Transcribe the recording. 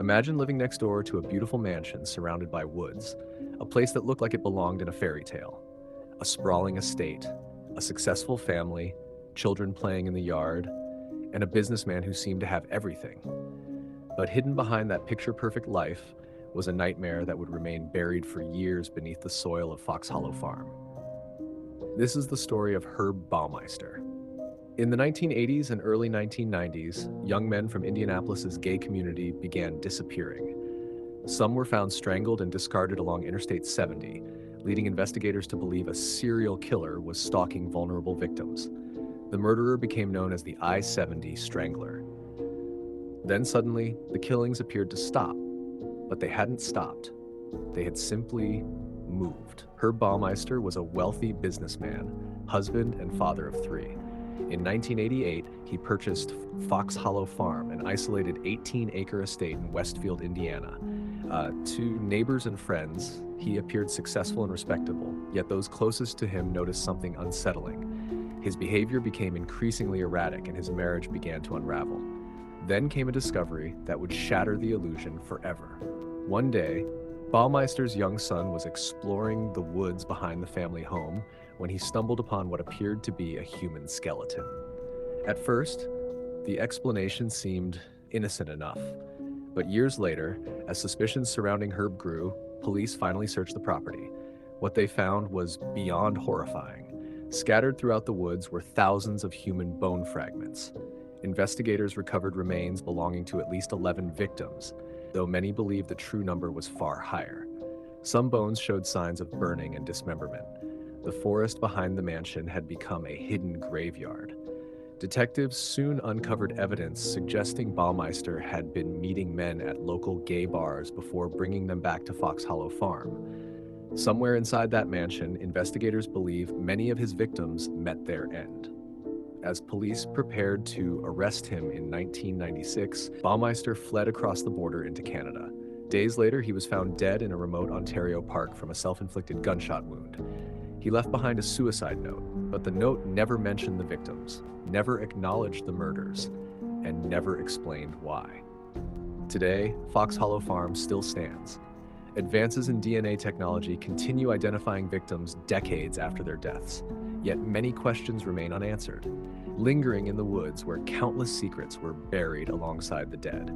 Imagine living next door to a beautiful mansion surrounded by woods, a place that looked like it belonged in a fairy tale. A sprawling estate, a successful family, children playing in the yard, and a businessman who seemed to have everything. But hidden behind that picture-perfect life was a nightmare that would remain buried for years beneath the soil of Fox Hollow Farm. This is the story of Herb Baumeister. In the 1980s and early 1990s, young men from Indianapolis's gay community began disappearing. Some were found strangled and discarded along Interstate 70, leading investigators to believe a serial killer was stalking vulnerable victims. The murderer became known as the I-70 Strangler. Then suddenly, the killings appeared to stop, but they hadn't stopped. They had simply moved. Herb Baumeister was a wealthy businessman, husband and father of three. In 1988, he purchased Fox Hollow Farm, an isolated 18-acre estate in Westfield, Indiana. To neighbors and friends, he appeared successful and respectable, yet those closest to him noticed something unsettling. His behavior became increasingly erratic and his marriage began to unravel. Then came a discovery that would shatter the illusion forever. One day, Baumeister's young son was exploring the woods behind the family home when he stumbled upon what appeared to be a human skeleton. At first, the explanation seemed innocent enough, but years later, as suspicions surrounding Herb grew, police finally searched the property. What they found was beyond horrifying. Scattered throughout the woods were thousands of human bone fragments. Investigators recovered remains belonging to at least 11 victims, though many believe the true number was far higher. Some bones showed signs of burning and dismemberment. The forest behind the mansion had become a hidden graveyard. Detectives soon uncovered evidence suggesting Baumeister had been meeting men at local gay bars before bringing them back to Fox Hollow Farm. Somewhere inside that mansion, investigators believe many of his victims met their end. As police prepared to arrest him in 1996, Baumeister fled across the border into Canada. Days later, he was found dead in a remote Ontario park from a self-inflicted gunshot wound. He left behind a suicide note, but the note never mentioned the victims, never acknowledged the murders, and never explained why. Today, Fox Hollow Farm still stands. Advances in DNA technology continue identifying victims decades after their deaths, yet many questions remain unanswered, lingering in the woods where countless secrets were buried alongside the dead.